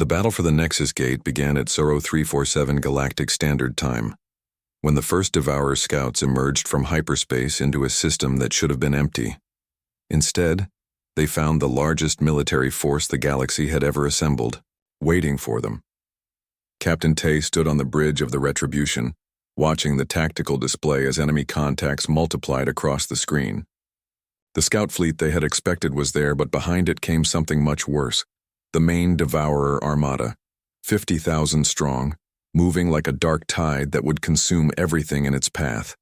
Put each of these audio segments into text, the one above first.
The battle for the Nexus Gate began at 0347 Galactic Standard Time, when the first Devourer scouts emerged from hyperspace into a system that should have been empty. Instead, they found the largest military force the galaxy had ever assembled, waiting for them. Captain Tay stood on the bridge of the Retribution, watching the tactical display as enemy contacts multiplied across the screen. The scout fleet they had expected was there, but behind it came something much worse. The main Devourer armada, 50,000 strong, moving like a dark tide that would consume everything in its path.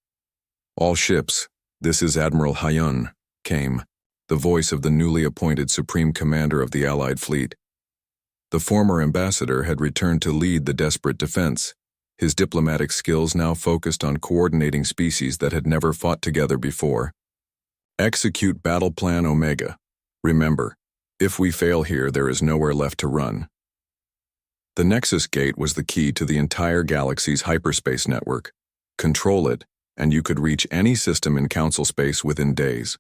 All ships, this is Admiral Hyun, came, the voice of the newly appointed Supreme Commander of the Allied fleet. The former ambassador had returned to lead the desperate defense, his diplomatic skills now focused on coordinating species that had never fought together before. Execute Battle Plan Omega. Remember, if we fail here, there is nowhere left to run. The Nexus Gate was the key to the entire galaxy's hyperspace network. Control it, and you could reach any system in Council space within days.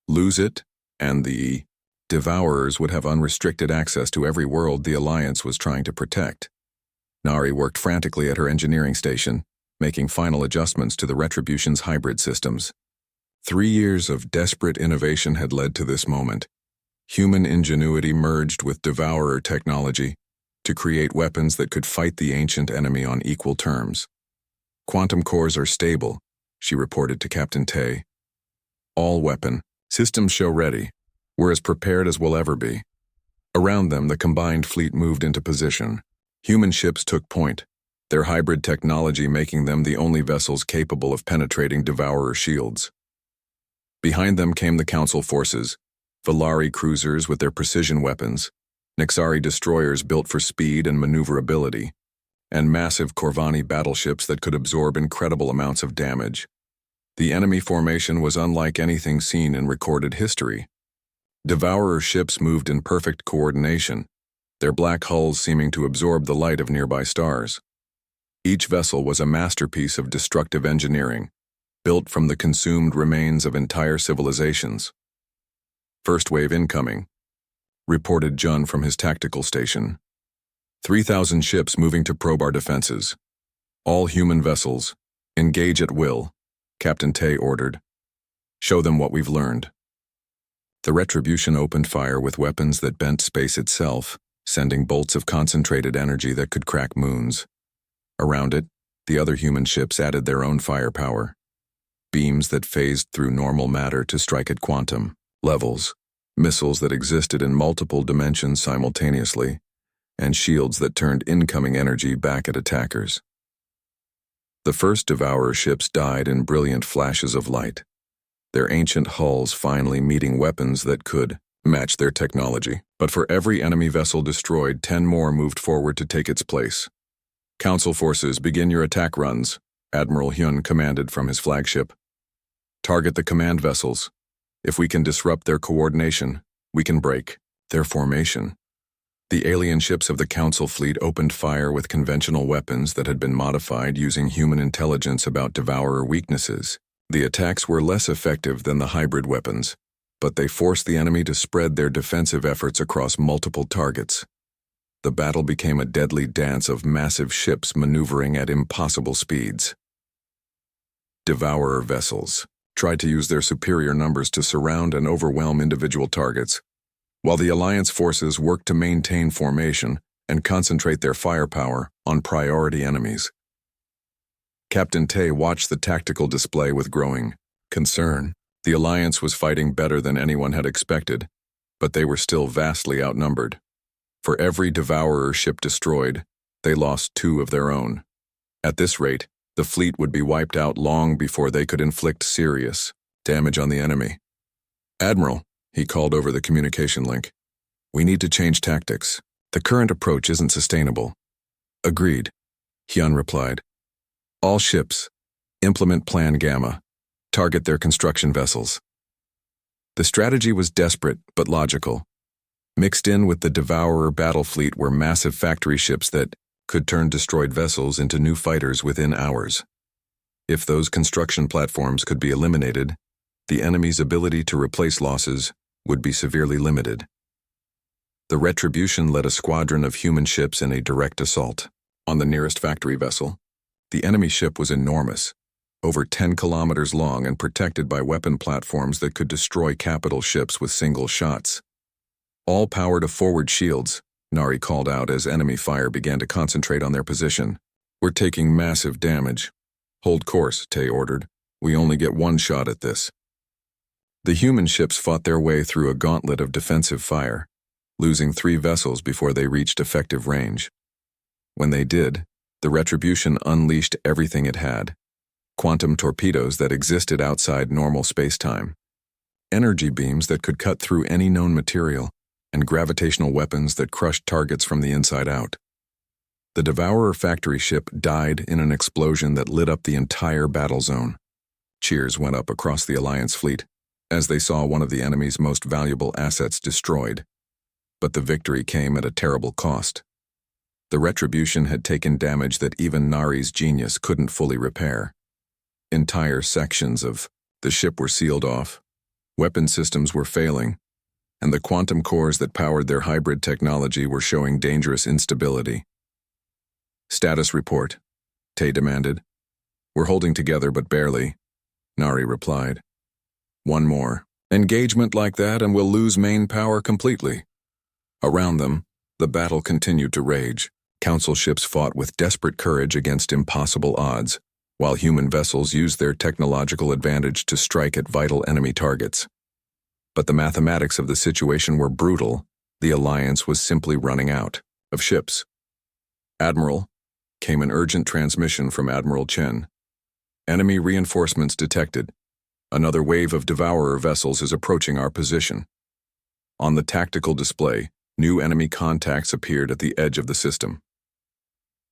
Lose it, and the Devourers would have unrestricted access to every world the Alliance was trying to protect. Nari worked frantically at her engineering station, making final adjustments to the Retribution's hybrid systems. 3 years of desperate innovation had led to this moment. Human ingenuity merged with Devourer technology to create weapons that could fight the ancient enemy on equal terms. Quantum cores are stable, she reported to Captain Tay. All weapon systems show ready. We're as prepared as we'll ever be. Around them, the combined fleet moved into position. Human ships took point, their hybrid technology making them the only vessels capable of penetrating Devourer shields. Behind them came the Council forces, Valari cruisers with their precision weapons, Nexari destroyers built for speed and maneuverability, and massive Corvani battleships that could absorb incredible amounts of damage. The enemy formation was unlike anything seen in recorded history. Devourer ships moved in perfect coordination, their black hulls seeming to absorb the light of nearby stars. Each vessel was a masterpiece of destructive engineering, built from the consumed remains of entire civilizations. First wave incoming, reported Jun from his tactical station. 3,000 ships moving to probe our defenses. All human vessels, engage at will, Captain Tay ordered. Show them what we've learned. The Retribution opened fire with weapons that bent space itself, sending bolts of concentrated energy that could crack moons. Around it, the other human ships added their own firepower. Beams that phased through normal matter to strike at quantum levels, missiles that existed in multiple dimensions simultaneously, and shields that turned incoming energy back at attackers. The first Devourer ships died in brilliant flashes of light, their ancient hulls finally meeting weapons that could match their technology. But for every enemy vessel destroyed, 10 more moved forward to take its place. Council forces, begin your attack runs, Admiral Hyun commanded from his flagship. Target the command vessels. If we can disrupt their coordination, we can break their formation. The alien ships of the Council fleet opened fire with conventional weapons that had been modified using human intelligence about Devourer weaknesses. The attacks were less effective than the hybrid weapons, but they forced the enemy to spread their defensive efforts across multiple targets. The battle became a deadly dance of massive ships maneuvering at impossible speeds. Devourer vessels tried to use their superior numbers to surround and overwhelm individual targets, while the Alliance forces worked to maintain formation and concentrate their firepower on priority enemies. Captain Tay watched the tactical display with growing concern. The Alliance was fighting better than anyone had expected, but they were still vastly outnumbered. For every Devourer ship destroyed, they lost 2 of their own. At this rate, the fleet would be wiped out long before they could inflict serious damage on the enemy. Admiral, he called over the communication link, we need to change tactics. The current approach isn't sustainable. Agreed, Hyun replied. All ships, implement Plan Gamma. Target their construction vessels. The strategy was desperate but logical. Mixed in with the Devourer battle fleet were massive factory ships that could turn destroyed vessels into new fighters within hours. If those construction platforms could be eliminated, the enemy's ability to replace losses would be severely limited. The Retribution led a squadron of human ships in a direct assault on the nearest factory vessel. The enemy ship was enormous, over 10 kilometers long and protected by weapon platforms that could destroy capital ships with single shots. All power to forward shields, Nari called out as enemy fire began to concentrate on their position. We're taking massive damage. Hold course, Tay ordered. We only get one shot at this. The human ships fought their way through a gauntlet of defensive fire, losing 3 vessels before they reached effective range. When they did, the Retribution unleashed everything it had. Quantum torpedoes that existed outside normal space-time, energy beams that could cut through any known material, and gravitational weapons that crushed targets from the inside out. The Devourer factory ship died in an explosion that lit up the entire battle zone. Cheers went up across the Alliance fleet as they saw one of the enemy's most valuable assets destroyed. But the victory came at a terrible cost. The Retribution had taken damage that even Nari's genius couldn't fully repair. Entire sections of the ship were sealed off, weapon systems were failing, and the quantum cores that powered their hybrid technology were showing dangerous instability. Status report, Tay demanded. We're holding together but barely, Nari replied. One more engagement like that and we'll lose main power completely. Around them, the battle continued to rage. Council ships fought with desperate courage against impossible odds, while human vessels used their technological advantage to strike at vital enemy targets. But the mathematics of the situation were brutal. The Alliance was simply running out of ships. Admiral, came an urgent transmission from Admiral Chen. Enemy reinforcements detected. Another wave of Devourer vessels is approaching our position. On the tactical display, new enemy contacts appeared at the edge of the system.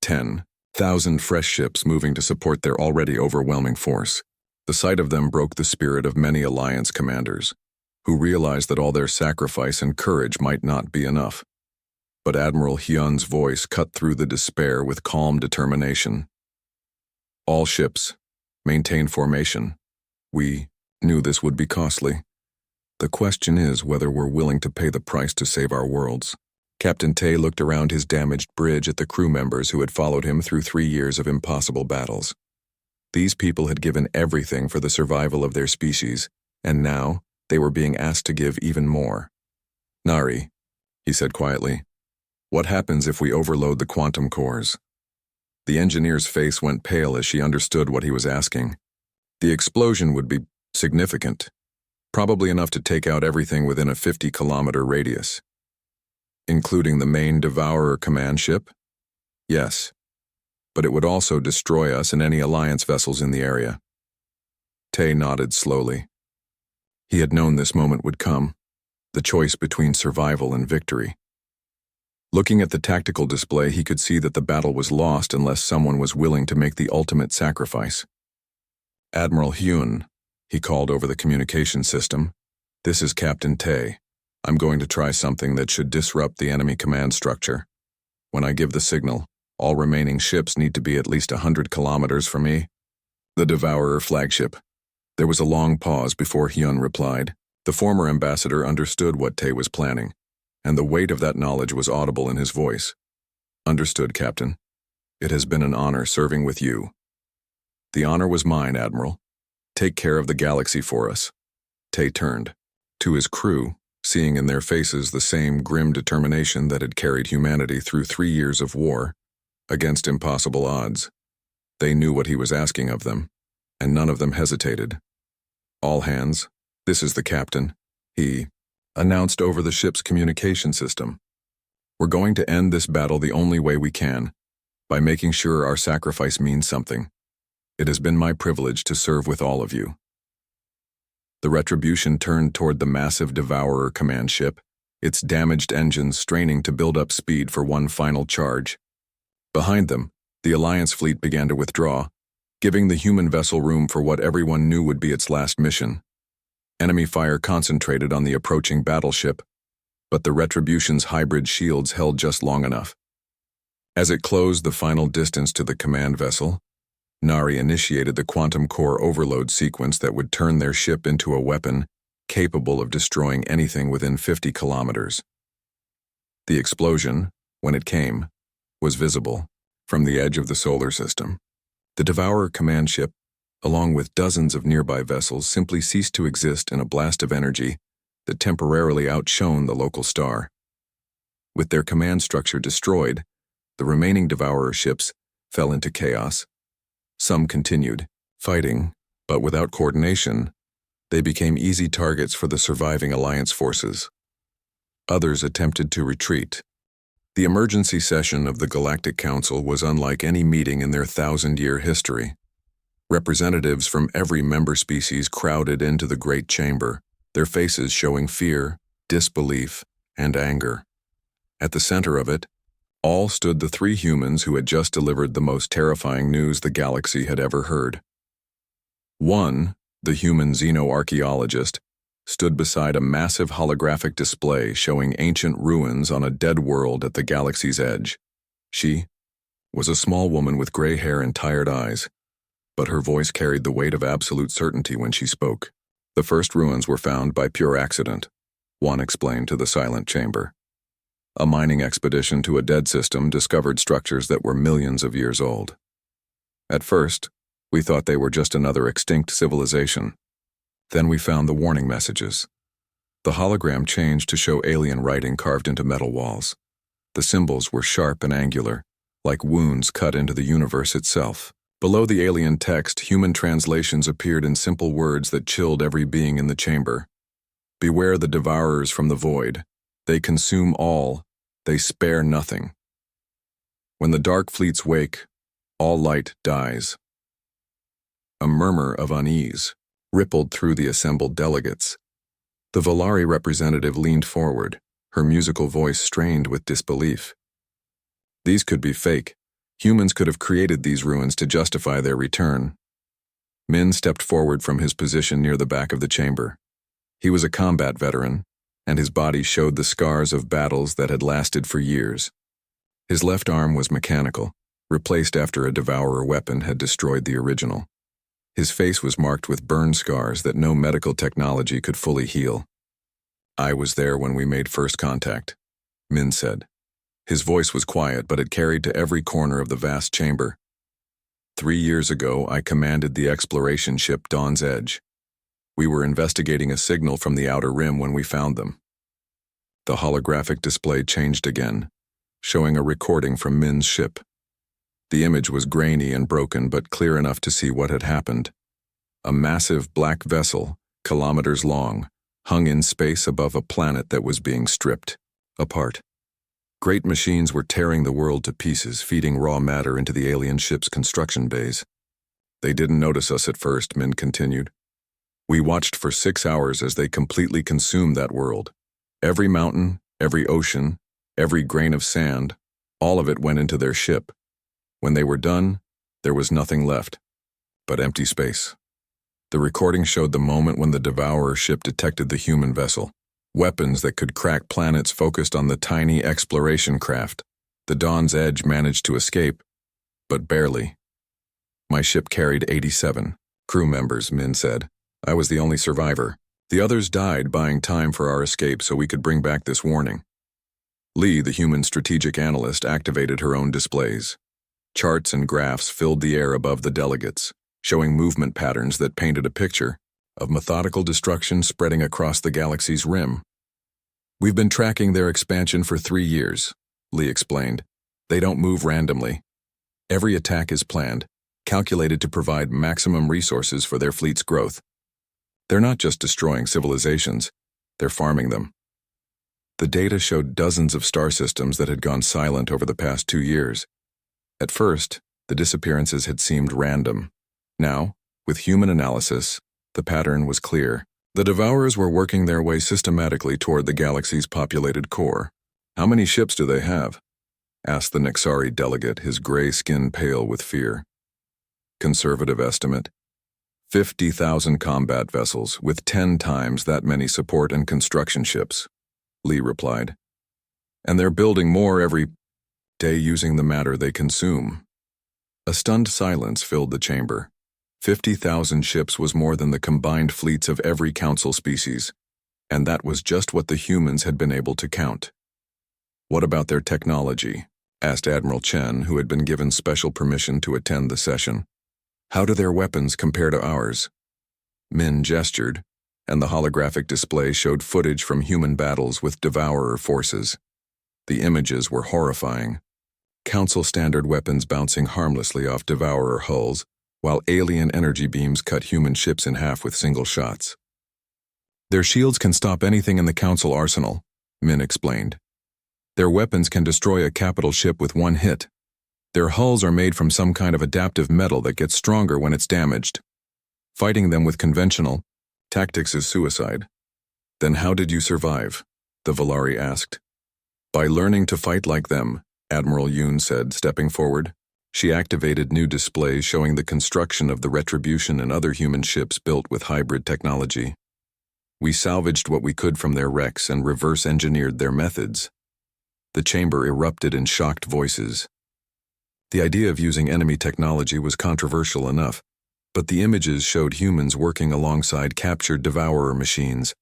10,000 fresh ships moving to support their already overwhelming force. The sight of them broke the spirit of many Alliance commanders, who realized that all their sacrifice and courage might not be enough. But Admiral Hyun's voice cut through the despair with calm determination. All ships, maintain formation. We knew this would be costly. The question is whether we're willing to pay the price to save our worlds. Captain Tay looked around his damaged bridge at the crew members who had followed him through 3 years of impossible battles. These people had given everything for the survival of their species, and now they were being asked to give even more. Nari, he said quietly, what happens if we overload the quantum cores? The engineer's face went pale as she understood what he was asking. The explosion would be significant, probably enough to take out everything within a 50-kilometer radius. Including the main Devourer command ship? Yes, but it would also destroy us and any Alliance vessels in the area. Tay nodded slowly. He had known this moment would come, the choice between survival and victory. Looking at the tactical display, he could see that the battle was lost unless someone was willing to make the ultimate sacrifice. Admiral Hyun, he called over the communication system. This is Captain Tay. I'm going to try something that should disrupt the enemy command structure. When I give the signal, all remaining ships need to be at least 100 kilometers from me. The Devourer flagship. There was a long pause before Hyun replied. The former ambassador understood what Tay was planning, and the weight of that knowledge was audible in his voice. Understood, Captain. It has been an honor serving with you. The honor was mine, Admiral. Take care of the galaxy for us. Tay turned to his crew, seeing in their faces the same grim determination that had carried humanity through 3 years of war against impossible odds. They knew what he was asking of them, and none of them hesitated. All hands, this is the captain, he announced over the ship's communication system. We're going to end this battle the only way we can, by making sure our sacrifice means something. It has been my privilege to serve with all of you. The Retribution turned toward the massive Devourer command ship, its damaged engines straining to build up speed for one final charge. Behind them, the Alliance fleet began to withdraw, giving the human vessel room for what everyone knew would be its last mission. Enemy fire concentrated on the approaching battleship, but the Retribution's hybrid shields held just long enough. As it closed the final distance to the command vessel, Nari initiated the quantum core overload sequence that would turn their ship into a weapon capable of destroying anything within 50 kilometers. The explosion, when it came, was visible from the edge of the solar system. The Devourer command ship, along with dozens of nearby vessels, simply ceased to exist in a blast of energy that temporarily outshone the local star. With their command structure destroyed, the remaining Devourer ships fell into chaos. Some continued fighting, but without coordination, they became easy targets for the surviving Alliance forces. Others attempted to retreat. The emergency session of the Galactic Council was unlike any meeting in their 1,000-year history. Representatives from every member species crowded into the great chamber, their faces showing fear, disbelief, and anger. At the center of it, all stood the three humans who had just delivered the most terrifying news the galaxy had ever heard. One, the human xenoarchaeologist, stood beside a massive holographic display showing ancient ruins on a dead world at the galaxy's edge. She was a small woman with gray hair and tired eyes, but her voice carried the weight of absolute certainty when she spoke. The first ruins were found by pure accident, Juan explained to the silent chamber. A mining expedition to a dead system discovered structures that were millions of years old. At first, we thought they were just another extinct civilization. Then we found the warning messages. The hologram changed to show alien writing carved into metal walls. The symbols were sharp and angular, like wounds cut into the universe itself. Below the alien text, human translations appeared in simple words that chilled every being in the chamber. Beware the devourers from the void. They consume all. They spare nothing. When the dark fleets wake, all light dies. A murmur of unease rippled through the assembled delegates. The Volari representative leaned forward, her musical voice strained with disbelief. These could be fake. Humans could have created these ruins to justify their return. Min stepped forward from his position near the back of the chamber. He was a combat veteran, and his body showed the scars of battles that had lasted for years. His left arm was mechanical, replaced after a devourer weapon had destroyed the original. His face was marked with burn scars that no medical technology could fully heal. I was there when we made first contact, Min said. His voice was quiet, but it carried to every corner of the vast chamber. 3 years ago, I commanded the exploration ship Dawn's Edge. We were investigating a signal from the outer rim when we found them. The holographic display changed again, showing a recording from Min's ship. The image was grainy and broken, but clear enough to see what had happened. A massive black vessel, kilometers long, hung in space above a planet that was being stripped apart. Great machines were tearing the world to pieces, feeding raw matter into the alien ship's construction bays. They didn't notice us at first, Min continued. We watched for 6 hours as they completely consumed that world. Every mountain, every ocean, every grain of sand, all of it went into their ship. When they were done, there was nothing left but empty space. The recording showed the moment when the Devourer ship detected the human vessel. Weapons that could crack planets focused on the tiny exploration craft. The Dawn's Edge managed to escape, but barely. My ship carried 87 crew members, Min said. I was the only survivor. The others died buying time for our escape so we could bring back this warning. Lee, the human strategic analyst, activated her own displays. Charts and graphs filled the air above the delegates, showing movement patterns that painted a picture of methodical destruction spreading across the galaxy's rim. We've been tracking their expansion for 3 years, Lee explained. They don't move randomly. Every attack is planned, calculated to provide maximum resources for their fleet's growth. They're not just destroying civilizations, they're farming them. The data showed dozens of star systems that had gone silent over the past 2 years. At first, the disappearances had seemed random. Now, with human analysis, the pattern was clear. The Devourers were working their way systematically toward the galaxy's populated core. How many ships do they have? Asked the Nexari delegate, his gray skin pale with fear. Conservative estimate: 50,000 combat vessels, with 10 times that many support and construction ships, Lee replied. And they're building more every day using the matter they consume. A stunned silence filled the chamber. 50,000 ships was more than the combined fleets of every council species, and that was just what the humans had been able to count. What about their technology? Asked Admiral Chen, who had been given special permission to attend the session. How do their weapons compare to ours? Min gestured, and the holographic display showed footage from human battles with Devourer forces. The images were horrifying. Council standard weapons bouncing harmlessly off Devourer hulls, while alien energy beams cut human ships in half with single shots. Their shields can stop anything in the Council arsenal, Min explained. Their weapons can destroy a capital ship with one hit. Their hulls are made from some kind of adaptive metal that gets stronger when it's damaged. Fighting them with conventional tactics is suicide. Then how did you survive? The Valari asked. By learning to fight like them, Admiral Yoon said, stepping forward. She activated new displays showing the construction of the Retribution and other human ships built with hybrid technology. We salvaged what we could from their wrecks and reverse-engineered their methods. The chamber erupted in shocked voices. The idea of using enemy technology was controversial enough, but the images showed humans working alongside captured Devourer machines,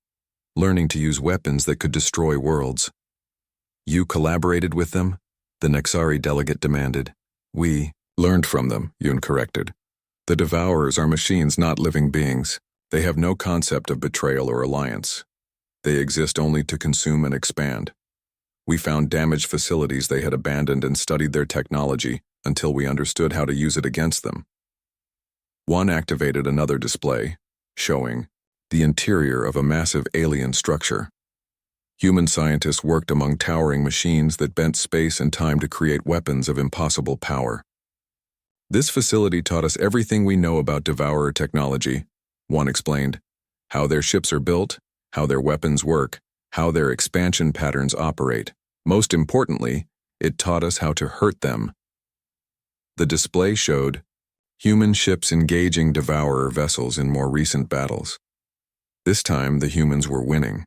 learning to use weapons that could destroy worlds. You collaborated with them? The Nexari delegate demanded. We learned from them, Yoon corrected. The Devourers are machines, not living beings. They have no concept of betrayal or alliance. They exist only to consume and expand. We found damaged facilities they had abandoned and studied their technology until we understood how to use it against them. One activated another display, showing the interior of a massive alien structure. Human scientists worked among towering machines that bent space and time to create weapons of impossible power. This facility taught us everything we know about Devourer technology, one explained. How their ships are built, how their weapons work, how their expansion patterns operate. Most importantly, it taught us how to hurt them. The display showed human ships engaging Devourer vessels in more recent battles. This time, the humans were winning.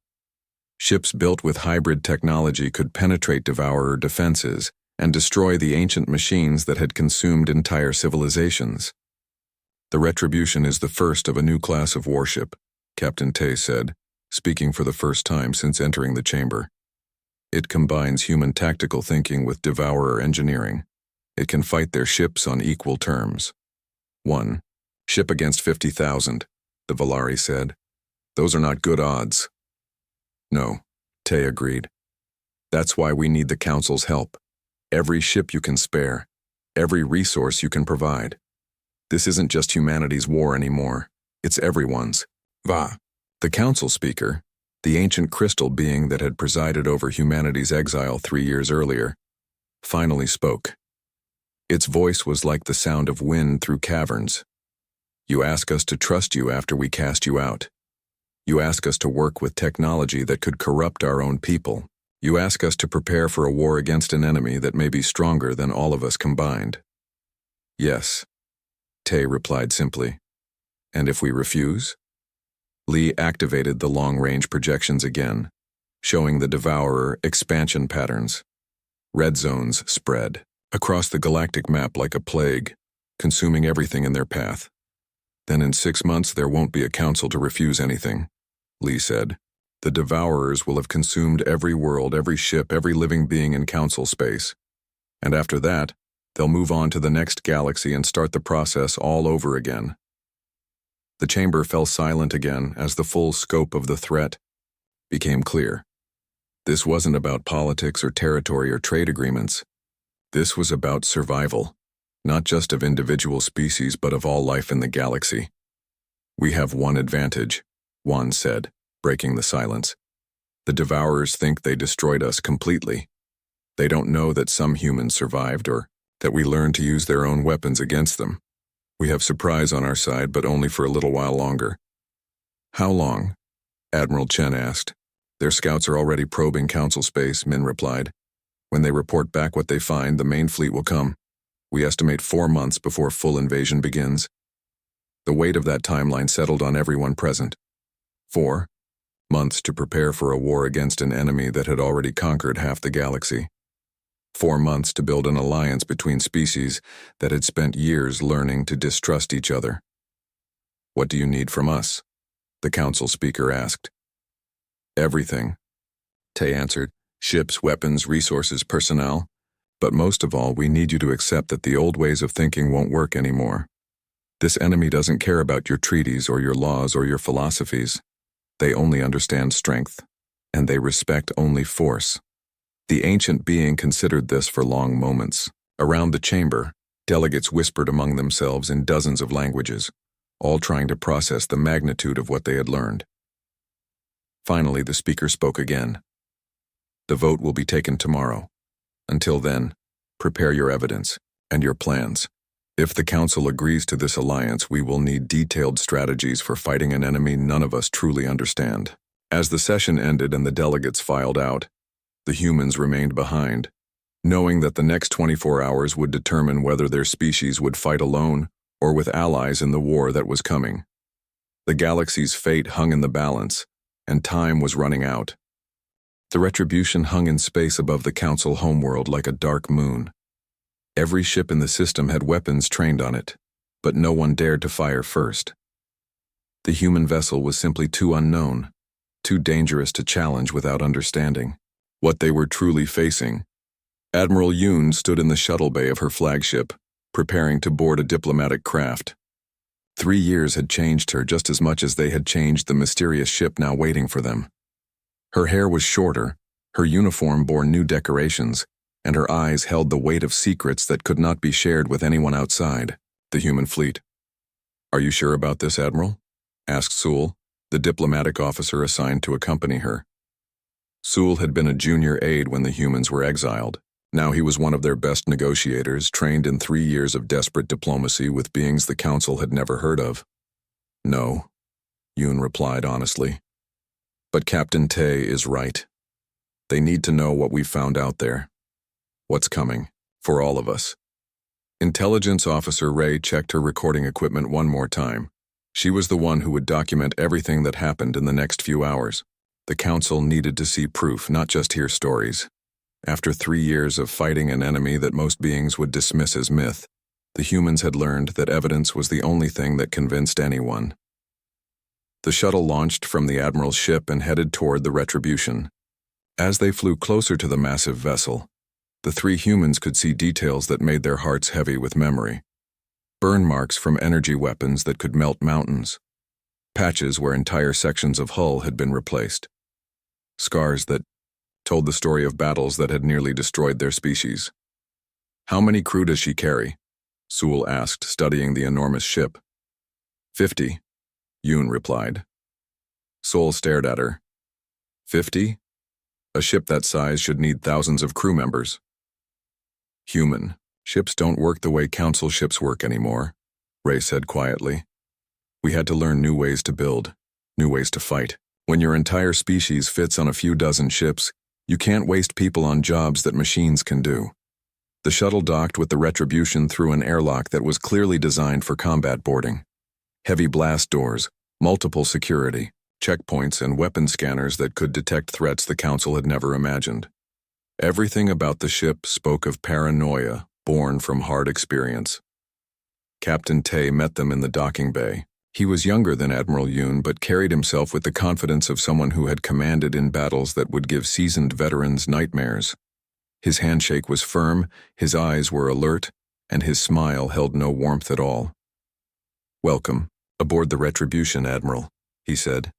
Ships built with hybrid technology could penetrate Devourer defenses and destroy the ancient machines that had consumed entire civilizations. The Retribution is the first of a new class of warship, Captain Tay said, speaking for the first time since entering the chamber. It combines human tactical thinking with Devourer engineering. It can fight their ships on equal terms. 1. Ship against 50,000, the Valari said. Those are not good odds. No, Tay agreed. That's why we need the Council's help. Every ship you can spare, every resource you can provide. This isn't just humanity's war anymore. It's everyone's. Va. The Council speaker, the ancient crystal being that had presided over humanity's exile 3 years earlier, finally spoke. Its voice was like the sound of wind through caverns. You ask us to trust you after we cast you out. You ask us to work with technology that could corrupt our own people. You ask us to prepare for a war against an enemy that may be stronger than all of us combined. Yes, Tay replied simply. And if we refuse? Lee activated the long-range projections again, showing the Devourer expansion patterns. Red zones spread across the galactic map like a plague, consuming everything in their path. Then in 6 months there won't be a council to refuse anything, Lee said. The Devourers will have consumed every world, every ship, every living being in council space. And after that, they'll move on to the next galaxy and start the process all over again. The chamber fell silent again as the full scope of the threat became clear. This wasn't about politics or territory or trade agreements. This was about survival, not just of individual species but of all life in the galaxy. We have one advantage, Juan said, breaking the silence. The Devourers think they destroyed us completely. They don't know that some humans survived or that we learned to use their own weapons against them. We have surprise on our side, but only for a little while longer. How long? Admiral Chen asked. Their scouts are already probing council space, Min replied. When they report back what they find, the main fleet will come. We estimate 4 months before full invasion begins. The weight of that timeline settled on everyone present. 4 months to prepare for a war against an enemy that had already conquered half the galaxy. 4 months to build an alliance between species that had spent years learning to distrust each other. What do you need from us? The council speaker asked. Everything, Tay answered. Ships, weapons, resources, personnel. But most of all, we need you to accept that the old ways of thinking won't work anymore. This enemy doesn't care about your treaties or your laws or your philosophies. They only understand strength, and they respect only force. The ancient being considered this for long moments. Around the chamber, delegates whispered among themselves in dozens of languages, all trying to process the magnitude of what they had learned. Finally, the speaker spoke again. The vote will be taken tomorrow. Until then, prepare your evidence and your plans. If the Council agrees to this alliance, we will need detailed strategies for fighting an enemy none of us truly understand. As the session ended and the delegates filed out, the humans remained behind, knowing that the next 24 hours would determine whether their species would fight alone or with allies in the war that was coming. The galaxy's fate hung in the balance, and time was running out. The retribution hung in space above the Council homeworld like a dark moon. Every ship in the system had weapons trained on it, but no one dared to fire first. The human vessel was simply too unknown, too dangerous to challenge without understanding what they were truly facing. Admiral Yoon stood in the shuttle bay of her flagship, preparing to board a diplomatic craft. 3 years had changed her just as much as they had changed the mysterious ship now waiting for them. Her hair was shorter, her uniform bore new decorations, and her eyes held the weight of secrets that could not be shared with anyone outside the human fleet. "Are you sure about this, Admiral?" asked Sewell, the diplomatic officer assigned to accompany her. Sewell had been a junior aide when the humans were exiled. Now he was one of their best negotiators, trained in 3 years of desperate diplomacy with beings the Council had never heard of. "No," Yoon replied honestly. "But Captain Tay is right. They need to know what we've found out there. What's coming, for all of us." Intelligence Officer Ray checked her recording equipment one more time. She was the one who would document everything that happened in the next few hours. The Council needed to see proof, not just hear stories. After 3 years of fighting an enemy that most beings would dismiss as myth, the humans had learned that evidence was the only thing that convinced anyone. The shuttle launched from the Admiral's ship and headed toward the Retribution. As they flew closer to the massive vessel, the 3 humans could see details that made their hearts heavy with memory. Burn marks from energy weapons that could melt mountains. Patches where entire sections of hull had been replaced. Scars that told the story of battles that had nearly destroyed their species. "How many crew does she carry?" Sewell asked, studying the enormous ship. 50, Yoon replied. Sewell stared at her. 50? A ship that size should need thousands of crew members. "Human. Ships don't work the way Council ships work anymore," Ray said quietly. "We had to learn new ways to build, new ways to fight. When your entire species fits on a few dozen ships, you can't waste people on jobs that machines can do." The shuttle docked with the Retribution through an airlock that was clearly designed for combat boarding. Heavy blast doors, multiple security, checkpoints, and weapon scanners that could detect threats the Council had never imagined. Everything about the ship spoke of paranoia born from hard experience. Captain Tay met them in the docking bay. He was younger than Admiral Yoon, but carried himself with the confidence of someone who had commanded in battles that would give seasoned veterans nightmares. His handshake was firm, his eyes were alert, and his smile held no warmth at all. "Welcome, aboard the Retribution, Admiral," he said.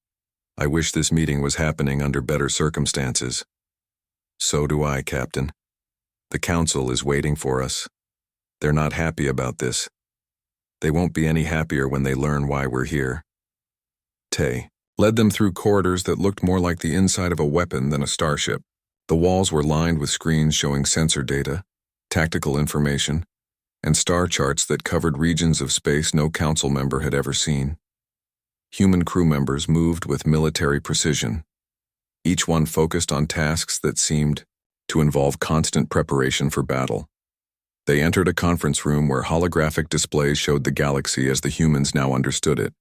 "I wish this meeting was happening under better circumstances." "So do I, Captain. The Council is waiting for us. They're not happy about this. They won't be any happier when they learn why we're here." Tay led them through corridors that looked more like the inside of a weapon than a starship. The walls were lined with screens showing sensor data, tactical information, and star charts that covered regions of space no Council member had ever seen. Human crew members moved with military precision, each one focused on tasks that seemed to involve constant preparation for battle. They entered a conference room where holographic displays showed the galaxy as the humans now understood it.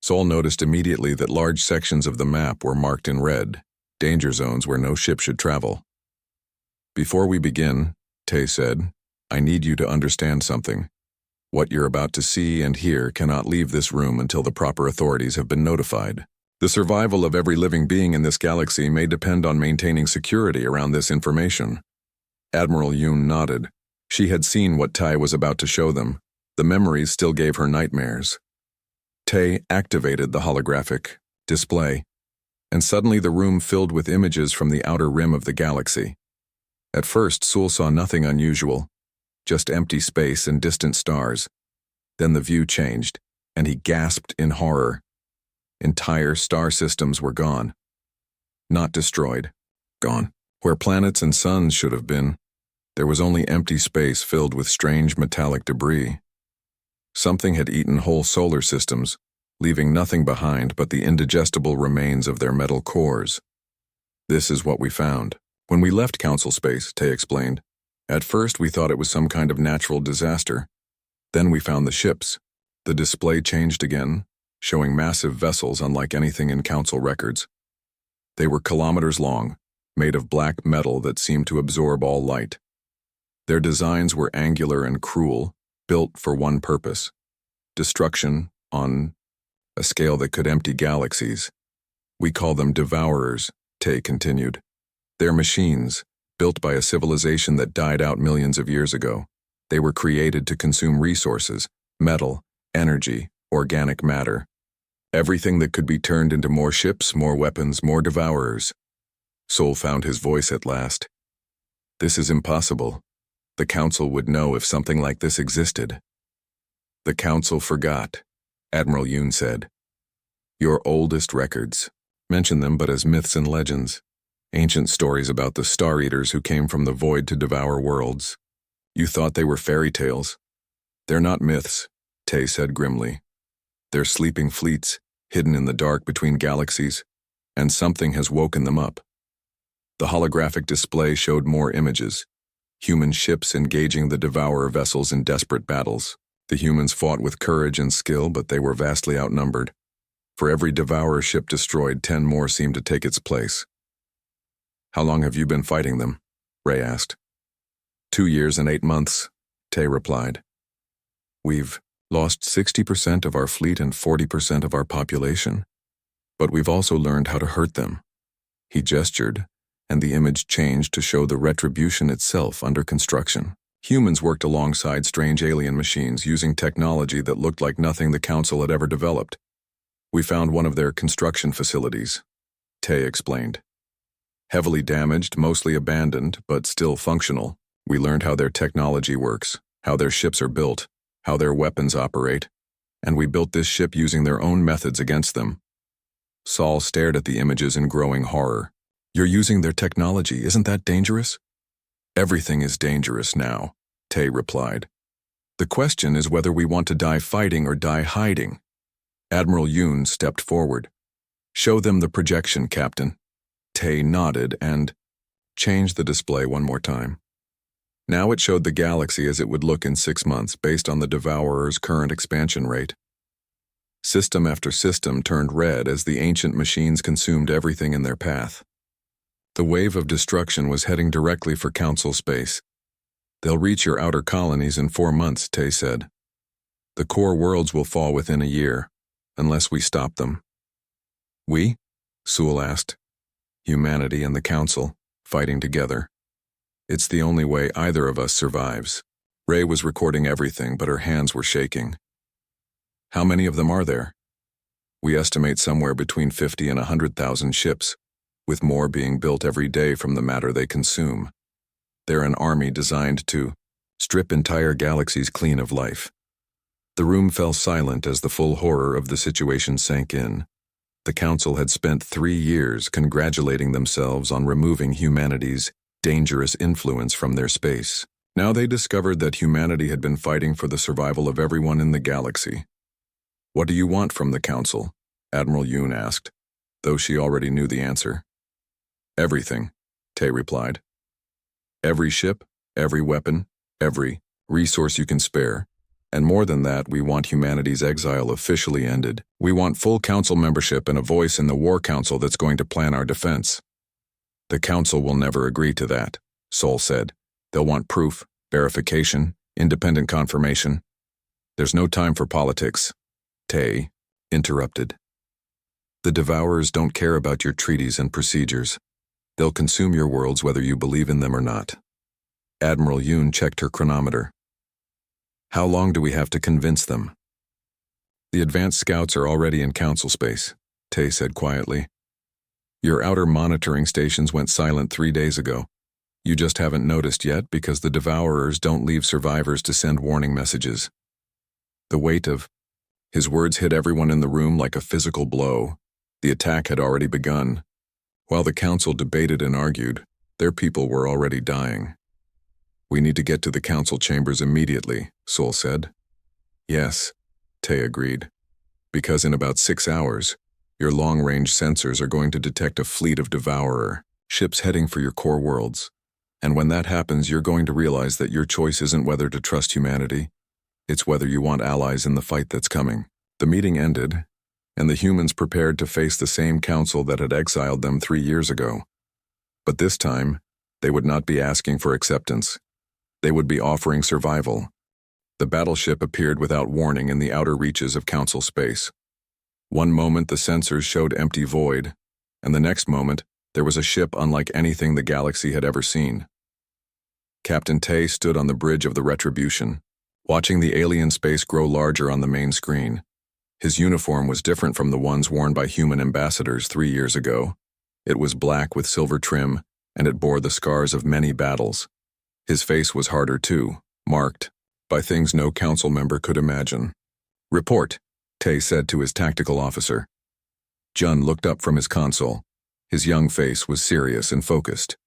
Sol noticed immediately that large sections of the map were marked in red, danger zones where no ship should travel. "Before we begin," Tay said, "I need you to understand something. What you're about to see and hear cannot leave this room until the proper authorities have been notified." The survival of every living being in this galaxy may depend on maintaining security around this information. Admiral Yoon nodded. She had seen what Tai was about to show them. The memories still gave her nightmares. Tai activated the holographic display, and suddenly the room filled with images from the outer rim of the galaxy. At first, Sul saw nothing unusual, just empty space and distant stars. Then the view changed, and he gasped in horror. Entire star systems were gone. Not destroyed. Gone. Where planets and suns should have been, there was only empty space filled with strange metallic debris. Something had eaten whole solar systems, leaving nothing behind but the indigestible remains of their metal cores. This is what we found. When we left Council Space, Tai explained, at first we thought it was some kind of natural disaster. Then we found the ships. The display changed again, showing massive vessels unlike anything in Council records. They were kilometers long, made of black metal that seemed to absorb all light. Their designs were angular and cruel, built for one purpose: destruction on a scale that could empty galaxies. We call them devourers, Tai continued. They're machines, built by a civilization that died out millions of years ago. They were created to consume resources, metal, energy, organic matter. Everything that could be turned into more ships, more weapons, more devourers. Sol found his voice at last. This is impossible. The Council would know if something like this existed. The Council forgot, Admiral Yoon said. Your oldest records. Mention them but as myths and legends. Ancient stories about the Star Eaters who came from the void to devour worlds. You thought they were fairy tales. They're not myths, Tai said grimly. They're sleeping fleets, hidden in the dark between galaxies, and something has woken them up. The holographic display showed more images. Human ships engaging the devourer vessels in desperate battles. The humans fought with courage and skill, but they were vastly outnumbered. For every devourer ship destroyed, 10 more seemed to take its place. How long have you been fighting them? Ray asked. 2 years and 8 months, Tai replied. We've lost 60% of our fleet and 40% of our population, but we've also learned how to hurt them. He gestured, and the image changed to show the retribution itself under construction. Humans worked alongside strange alien machines using technology that looked like nothing the Council had ever developed. We found one of their construction facilities, Tai explained. Heavily damaged, mostly abandoned, but still functional. We learned how their technology works, how their ships are built, how their weapons operate, and we built this ship using their own methods against them. Saul stared at the images in growing horror. You're using their technology, isn't that dangerous? Everything is dangerous now, Tai replied. The question is whether we want to die fighting or die hiding. Admiral Yoon stepped forward. Show them the projection, Captain. Tai nodded and changed the display one more time. Now it showed the galaxy as it would look in 6 months based on the Devourer's current expansion rate. System after system turned red as the ancient machines consumed everything in their path. The wave of destruction was heading directly for Council space. They'll reach your outer colonies in 4 months, Tai said. The core worlds will fall within a year, unless we stop them. We? Sewell asked. Humanity and the Council, fighting together. It's the only way either of us survives. Ray was recording everything, but her hands were shaking. How many of them are there? We estimate somewhere between 50 and 100,000 ships, with more being built every day from the matter they consume. They're an army designed to strip entire galaxies clean of life. The room fell silent as the full horror of the situation sank in. The Council had spent 3 years congratulating themselves on removing humanity's dangerous influence from their space. Now they discovered that humanity had been fighting for the survival of everyone in the galaxy. What do you want from the Council? Admiral Yoon asked, though she already knew the answer. Everything, Tai replied. Every ship, every weapon, every resource you can spare. And more than that, we want humanity's exile officially ended. We want full Council membership and a voice in the War Council that's going to plan our defense. The Council will never agree to that, Sol said. They'll want proof, verification, independent confirmation. There's no time for politics, Tai interrupted. The Devourers don't care about your treaties and procedures. They'll consume your worlds whether you believe in them or not. Admiral Yoon checked her chronometer. How long do we have to convince them? The advanced scouts are already in council space, Tay said quietly. Your outer monitoring stations went silent 3 days ago. You just haven't noticed yet because the Devourers don't leave survivors to send warning messages. The weight of his words hit everyone in the room like a physical blow. The attack had already begun. While the council debated and argued, their people were already dying. We need to get to the council chambers immediately, Sol said. Yes, Tay agreed. Because in about 6 hours, your long-range sensors are going to detect a fleet of Devourer ships heading for your core worlds. And when that happens, you're going to realize that your choice isn't whether to trust humanity. It's whether you want allies in the fight that's coming. The meeting ended, and the humans prepared to face the same council that had exiled them 3 years ago. But this time, they would not be asking for acceptance. They would be offering survival. The battleship appeared without warning in the outer reaches of council space. One moment the sensors showed empty void, and the next moment there was a ship unlike anything the galaxy had ever seen. Captain Tay stood on the bridge of the Retribution, watching the alien space grow larger on the main screen. His uniform was different from the ones worn by human ambassadors 3 years ago. It was black with silver trim, and it bore the scars of many battles. His face was harder too, marked by things no council member could imagine. Report, Tay said to his tactical officer. Jun looked up from his console. His young face was serious and focused.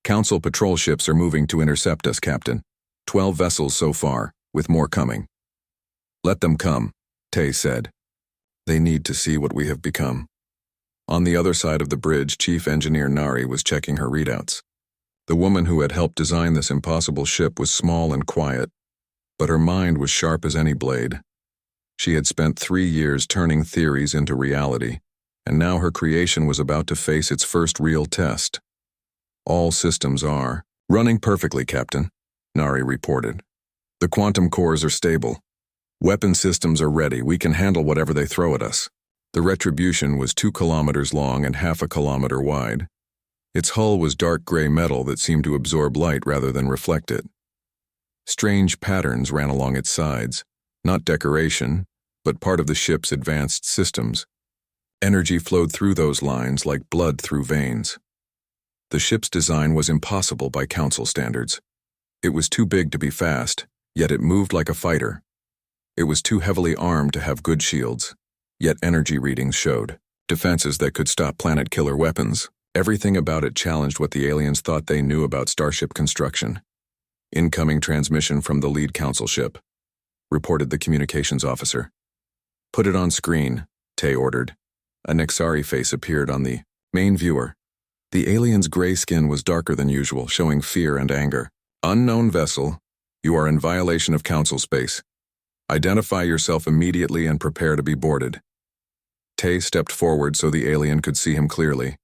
Council patrol ships are moving to intercept us, Captain. 12 vessels so far, with more coming. Let them come, Tay said. They need to see what we have become. On the other side of the bridge, Chief Engineer Nari was checking her readouts. The woman who had helped design this impossible ship was small and quiet, but her mind was sharp as any blade. She had spent 3 years turning theories into reality, and now her creation was about to face its first real test. All systems are running perfectly, Captain, Nari reported. The quantum cores are stable. Weapon systems are ready. We can handle whatever they throw at us. The Retribution was 2 kilometers long and half a kilometer wide. Its hull was dark gray metal that seemed to absorb light rather than reflect it. Strange patterns ran along its sides, not decoration, but part of the ship's advanced systems. Energy flowed through those lines like blood through veins. The ship's design was impossible by council standards. It was too big to be fast, yet it moved like a fighter. It was too heavily armed to have good shields, yet energy readings showed defenses that could stop planet-killer weapons. Everything about it challenged what the aliens thought they knew about starship construction. Incoming transmission from the lead council ship, reported the communications officer. Put it on screen, Tay ordered. A Nexari face appeared on the main viewer. The alien's gray skin was darker than usual, showing fear and anger. Unknown vessel, you are in violation of council space. Identify yourself immediately and prepare to be boarded. Tay stepped forward so the alien could see him clearly.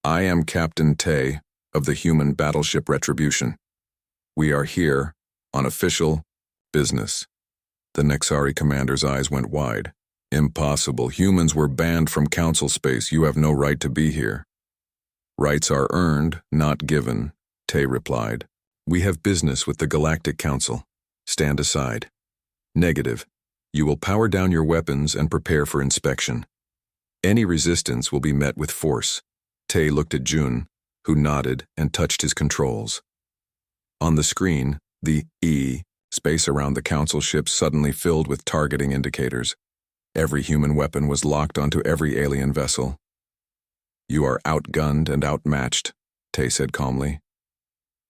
I am Captain Tay of the human battleship Retribution. We are here on official business. The Nexari commander's eyes went wide. Impossible. Humans were banned from council space. You have no right to be here. Rights are earned, not given, Tay replied. We have business with the Galactic Council. Stand aside. Negative. You will power down your weapons and prepare for inspection. Any resistance will be met with force. Tay looked at Jun, who nodded and touched his controls. On the screen, the space around the council ship suddenly filled with targeting indicators. Every human weapon was locked onto every alien vessel. You are outgunned and outmatched, Tay said calmly.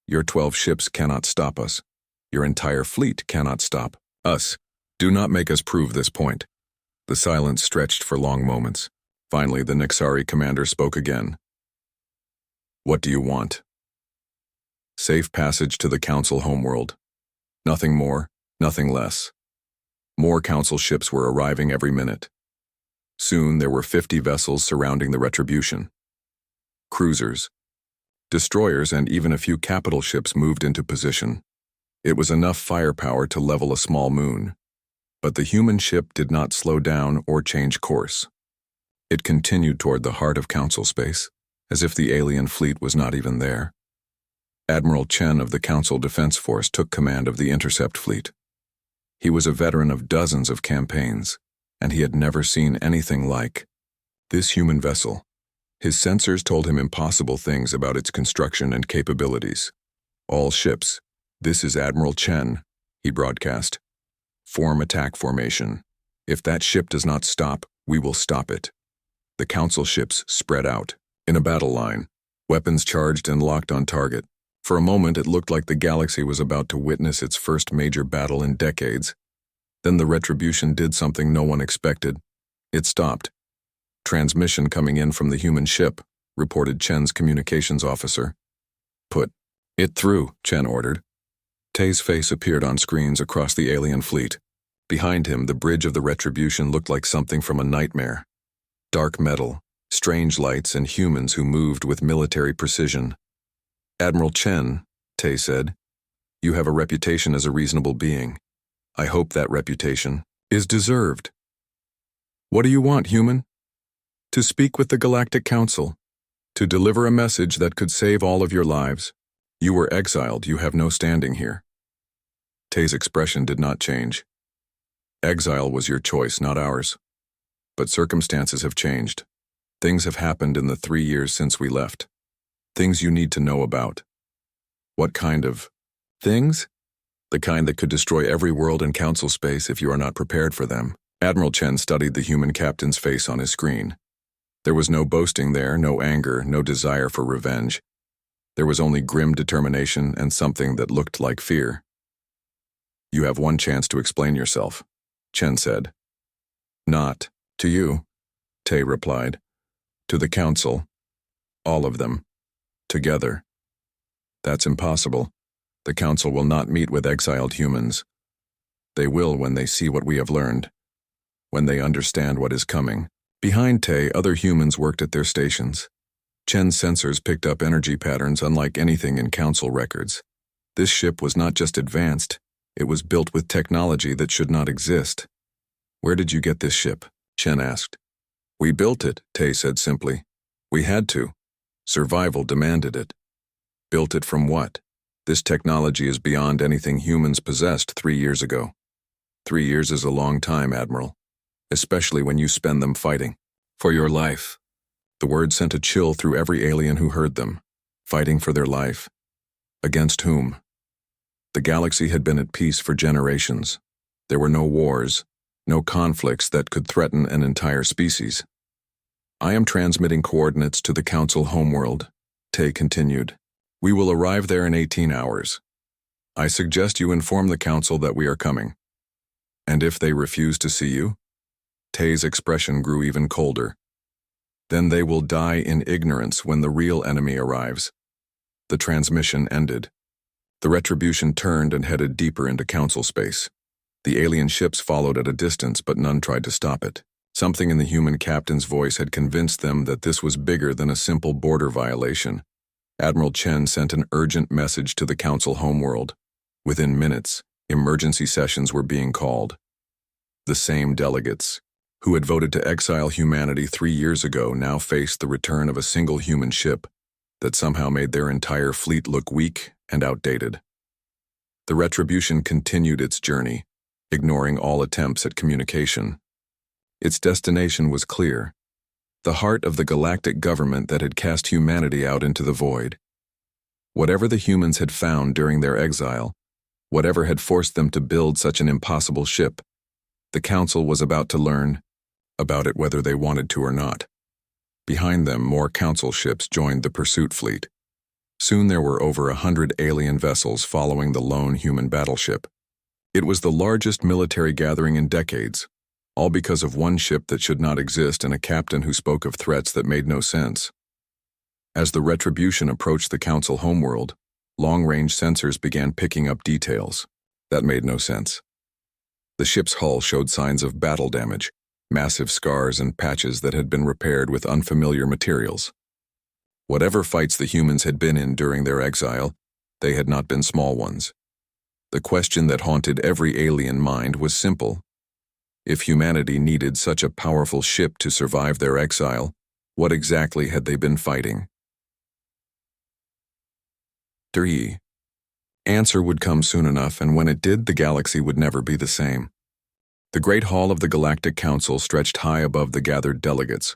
Your 12 ships cannot stop us. Your entire fleet cannot stop us. Do not make us prove this point. The silence stretched for long moments. Finally, the Nexari commander spoke again. What do you want? Safe passage to the council homeworld. Nothing more, nothing less. More council ships were arriving every minute. Soon there were 50 vessels surrounding the Retribution. Cruisers, destroyers, and even a few capital ships moved into position. It was enough firepower to level a small moon. But the human ship did not slow down or change course. It continued toward the heart of Council space, as if the alien fleet was not even there. Admiral Chen of the Council Defense Force took command of the intercept fleet. He was a veteran of dozens of campaigns, and he had never seen anything like this human vessel. His sensors told him impossible things about its construction and capabilities. "All ships, this is Admiral Chen," he broadcast. "Form attack formation. If that ship does not stop, we will stop it." The Council ships spread out, in a battle line, weapons charged and locked on target. For a moment it looked like the galaxy was about to witness its first major battle in decades. Then the Retribution did something no one expected. It stopped. "Transmission coming in from the human ship," reported Chen's communications officer. "Put it through," Chen ordered. Tay's face appeared on screens across the alien fleet. Behind him, the bridge of the Retribution looked like something from a nightmare. Dark metal, strange lights, and humans who moved with military precision. "Admiral Chen," Tay said, "you have a reputation as a reasonable being. I hope that reputation is deserved." "What do you want, human?" "To speak with the Galactic Council. To deliver a message that could save all of your lives. You were exiled, you have no standing here." Tay's expression did not change. "Exile was your choice, not ours. But circumstances have changed. Things have happened in the 3 years since we left. Things you need to know about." "What kind of things?" "The kind that could destroy every world in Council space if you are not prepared for them." Admiral Chen studied the human captain's face on his screen. There was no boasting there, no anger, no desire for revenge. There was only grim determination and something that looked like fear. "You have one chance to explain yourself," Chen said. "Not to you," Tay replied. "To the Council. All of them. Together." "That's impossible. The Council will not meet with exiled humans. They will when they see what we have learned, when they understand what is coming." Behind Tay, other humans worked at their stations. Chen's sensors picked up energy patterns unlike anything in Council records. This ship was not just advanced, it was built with technology that should not exist. "Where did you get this ship?" Chen asked. "We built it," Tay said simply. "We had to. Survival demanded it." "Built it from what?" "This technology is beyond anything humans possessed 3 years ago." 3 years is a long time, Admiral. Especially when you spend them fighting. For your life. The words sent a chill through every alien who heard them. Fighting for their life. Against whom? The galaxy had been at peace for generations. There were no wars, no conflicts that could threaten an entire species. "I am transmitting coordinates to the Council homeworld," Tay continued. "We will arrive there in 18 hours. I suggest you inform the Council that we are coming." "And if they refuse to see you?" Tay's expression grew even colder. "Then they will die in ignorance when the real enemy arrives." The transmission ended. The Retribution turned and headed deeper into Council space. The alien ships followed at a distance, but none tried to stop it. Something in the human captain's voice had convinced them that this was bigger than a simple border violation. Admiral Chen sent an urgent message to the Council homeworld. Within minutes, emergency sessions were being called. The same delegates who had voted to exile humanity 3 years ago now faced the return of a single human ship that somehow made their entire fleet look weak and outdated. The Retribution continued its journey, ignoring all attempts at communication. Its destination was clear: the heart of the galactic government that had cast humanity out into the void. Whatever the humans had found during their exile, whatever had forced them to build such an impossible ship, the Council was about to learn about it whether they wanted to or not. Behind them, more Council ships joined the pursuit fleet. Soon there were over 100 alien vessels following the lone human battleship. It was the largest military gathering in decades, all because of one ship that should not exist and a captain who spoke of threats that made no sense. As the Retribution approached the Council homeworld, long-range sensors began picking up details that made no sense. The ship's hull showed signs of battle damage, massive scars and patches that had been repaired with unfamiliar materials. Whatever fights the humans had been in during their exile, they had not been small ones. The question that haunted every alien mind was simple: If humanity needed such a powerful ship to survive their exile, what exactly had they been fighting? 3. Answer would come soon enough, and when it did, the galaxy would never be the same. The Great Hall of the Galactic Council stretched high above the gathered delegates.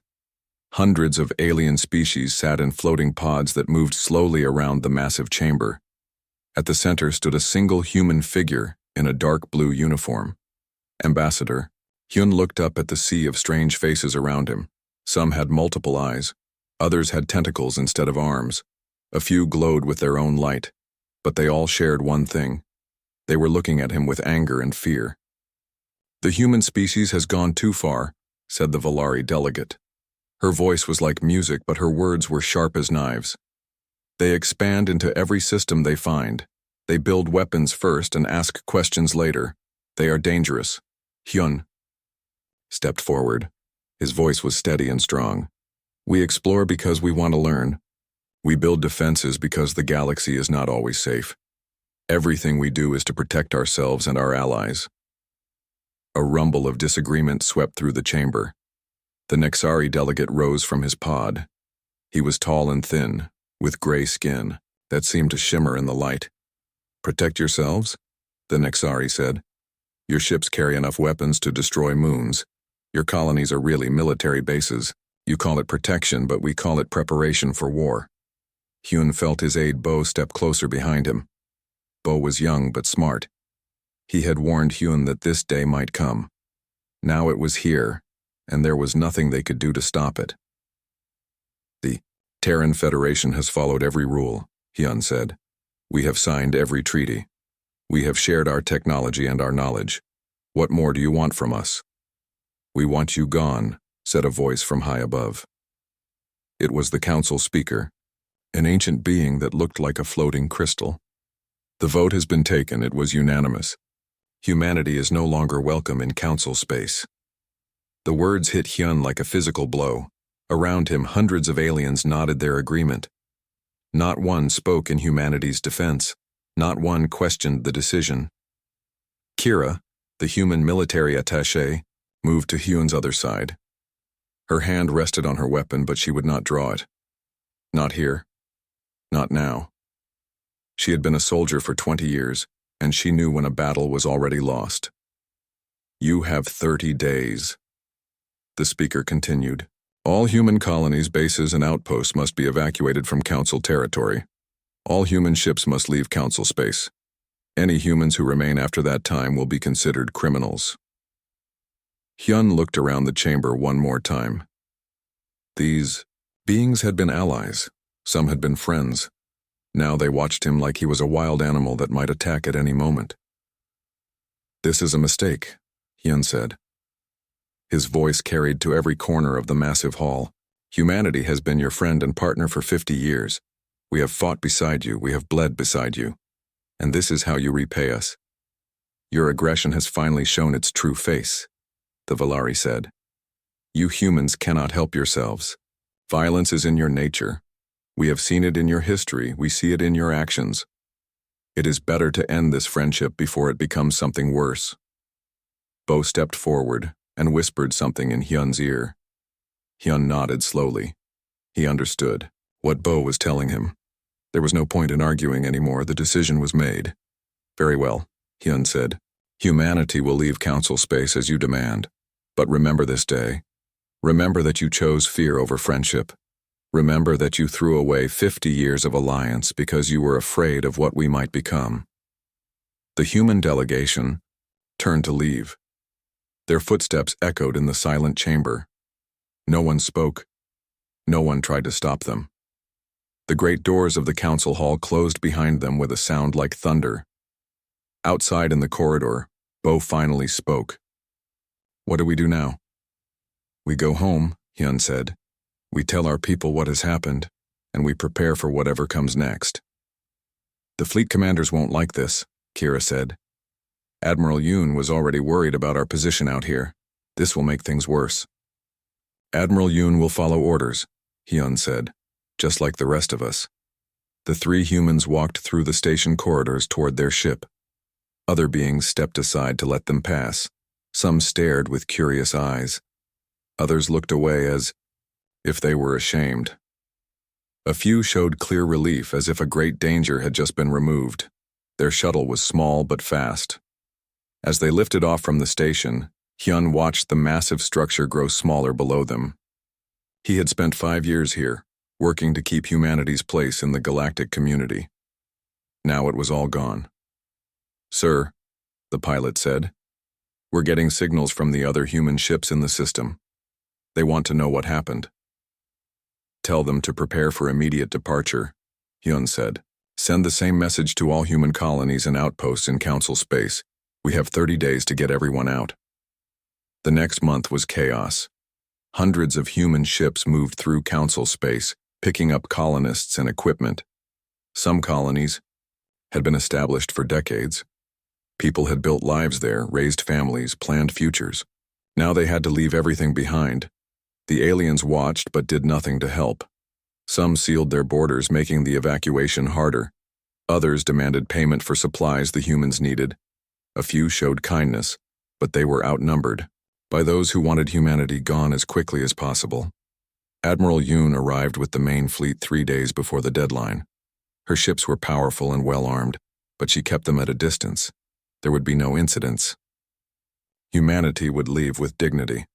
Hundreds of alien species sat in floating pods that moved slowly around the massive chamber. At the center stood a single human figure in a dark blue uniform. Ambassador. Hyun looked up at the sea of strange faces around him. Some had multiple eyes. Others had tentacles instead of arms. A few glowed with their own light. But they all shared one thing. They were looking at him with anger and fear. "The human species has gone too far," said the Valari delegate. Her voice was like music, but her words were sharp as knives. "They expand into every system they find. They build weapons first and ask questions later. They are dangerous." Hyun stepped forward. His voice was steady and strong. "We explore because we want to learn. We build defenses because the galaxy is not always safe. Everything we do is to protect ourselves and our allies." A rumble of disagreement swept through the chamber. The Nexari delegate rose from his pod. He was tall and thin, with gray skin that seemed to shimmer in the light. "Protect yourselves?" the Nexari said. "Your ships carry enough weapons to destroy moons. Your colonies are really military bases. You call it protection, but we call it preparation for war." Hyun felt his aide Bo step closer behind him. Bo was young but smart. He had warned Hyun that this day might come. Now it was here, and there was nothing they could do to stop it. "The Terran Federation has followed every rule," Hyun said. "We have signed every treaty. We have shared our technology and our knowledge. What more do you want from us?" "We want you gone," said a voice from high above. It was the council speaker, an ancient being that looked like a floating crystal. "The vote has been taken. It was unanimous. Humanity is no longer welcome in council space." The words hit Hyun like a physical blow. Around him, hundreds of aliens nodded their agreement. Not one spoke in humanity's defense. Not one questioned the decision. Kira, the human military attaché, moved to Hyun's other side. Her hand rested on her weapon, but she would not draw it. Not here. Not now. She had been a soldier for 20 years, and she knew when a battle was already lost. "You have 30 days. The speaker continued. "All human colonies, bases, and outposts must be evacuated from Council territory. All human ships must leave Council space. Any humans who remain after that time will be considered criminals." Hyun looked around the chamber one more time. These beings had been allies. Some had been friends. Now they watched him like he was a wild animal that might attack at any moment. "This is a mistake," Hyun said. His voice carried to every corner of the massive hall. "Humanity has been your friend and partner for 50 years. We have fought beside you, we have bled beside you. And this is how you repay us. Your aggression has finally shown its true face," the Valari said. "You humans cannot help yourselves. Violence is in your nature. We have seen it in your history, we see it in your actions. It is better to end this friendship before it becomes something worse." Bo stepped forward and whispered something in Hyun's ear. Hyun nodded slowly. He understood what Bo was telling him. There was no point in arguing anymore, the decision was made. "Very well," Hyun said. "Humanity will leave council space as you demand. But remember this day. Remember that you chose fear over friendship. Remember that you threw away 50 years of alliance because you were afraid of what we might become." The human delegation turned to leave. Their footsteps echoed in the silent chamber. No one spoke. No one tried to stop them. The great doors of the council hall closed behind them with a sound like thunder. Outside in the corridor, Bo finally spoke. "What do we do now?" "We go home," Hyun said. "We tell our people what has happened, and we prepare for whatever comes next." "The fleet commanders won't like this," Kira said. "Admiral Yoon was already worried about our position out here. This will make things worse." "Admiral Yoon will follow orders," Hyun said, "just like the rest of us." The three humans walked through the station corridors toward their ship. Other beings stepped aside to let them pass. Some stared with curious eyes. Others looked away as if they were ashamed. A few showed clear relief as if a great danger had just been removed. Their shuttle was small but fast. As they lifted off from the station, Hyun watched the massive structure grow smaller below them. He had spent 5 years here, working to keep humanity's place in the galactic community. Now it was all gone. "Sir," the pilot said, "we're getting signals from the other human ships in the system. They want to know what happened." "Tell them to prepare for immediate departure," Hyun said. "Send the same message to all human colonies and outposts in Council space. We have 30 days to get everyone out." The next month was chaos. Hundreds of human ships moved through Council space, picking up colonists and equipment. Some colonies had been established for decades. People had built lives there, raised families, planned futures. Now they had to leave everything behind. The aliens watched but did nothing to help. Some sealed their borders, making the evacuation harder. Others demanded payment for supplies the humans needed. A few showed kindness, but they were outnumbered by those who wanted humanity gone as quickly as possible. Admiral Yoon arrived with the main fleet 3 days before the deadline. Her ships were powerful and well-armed, but she kept them at a distance. There would be no incidents. Humanity would leave with dignity.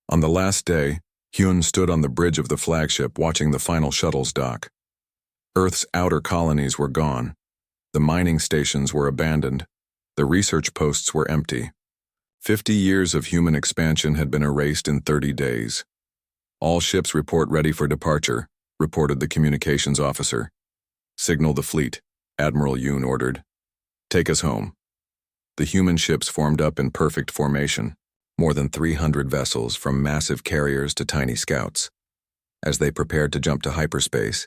On the last day, Hyun stood on the bridge of the flagship watching the final shuttles dock. Earth's outer colonies were gone. The mining stations were abandoned. The research posts were empty. 50 years of human expansion had been erased in 30 days. "All ships report ready for departure," reported the communications officer. "Signal the fleet," Admiral Yoon ordered. "Take us home." The human ships formed up in perfect formation, more than 300 vessels from massive carriers to tiny scouts. As they prepared to jump to hyperspace,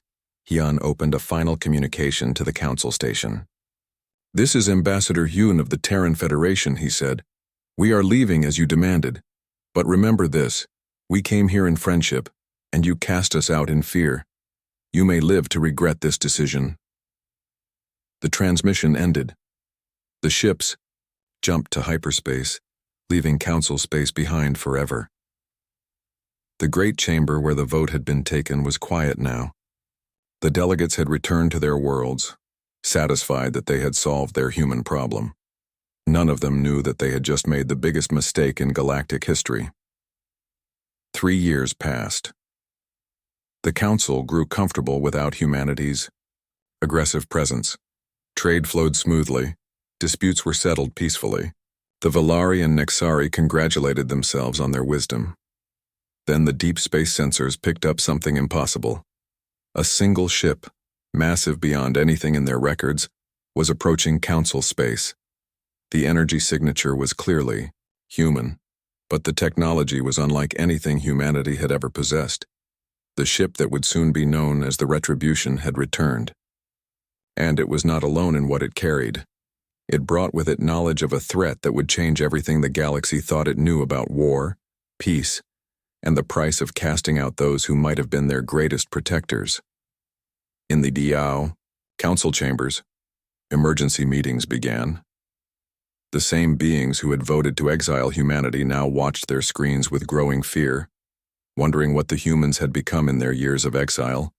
Hyun opened a final communication to the Council station. "This is Ambassador Yoon of the Terran Federation," he said. "We are leaving as you demanded. But remember this, we came here in friendship, and you cast us out in fear. You may live to regret this decision." The transmission ended. The ships jumped to hyperspace, leaving Council space behind forever. The great chamber where the vote had been taken was quiet now. The delegates had returned to their worlds, satisfied that they had solved their human problem. None of them knew that they had just made the biggest mistake in galactic history. 3 years passed. The Council grew comfortable without humanity's aggressive presence. Trade flowed smoothly. Disputes were settled peacefully. The Valari and Nexari congratulated themselves on their wisdom. Then the deep space sensors picked up something impossible. A single ship, massive beyond anything in their records, was approaching Council space. The energy signature was clearly human, but the technology was unlike anything humanity had ever possessed. The ship that would soon be known as the Retribution had returned. And it was not alone in what it carried. It brought with it knowledge of a threat that would change everything the galaxy thought it knew about war, peace, and the price of casting out those who might have been their greatest protectors. In the Diao Council chambers, emergency meetings began. The same beings who had voted to exile humanity now watched their screens with growing fear, wondering what the humans had become in their years of exile,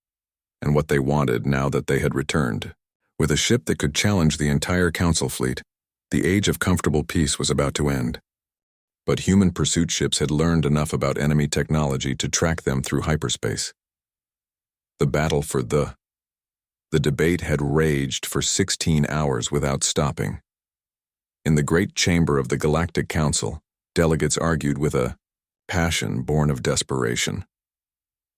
and what they wanted now that they had returned. With a ship that could challenge the entire Council fleet, the age of comfortable peace was about to end. But human pursuit ships had learned enough about enemy technology to track them through hyperspace. The battle for the debate had raged for 16 hours without stopping. In the great chamber of the Galactic Council, delegates argued with a passion born of desperation.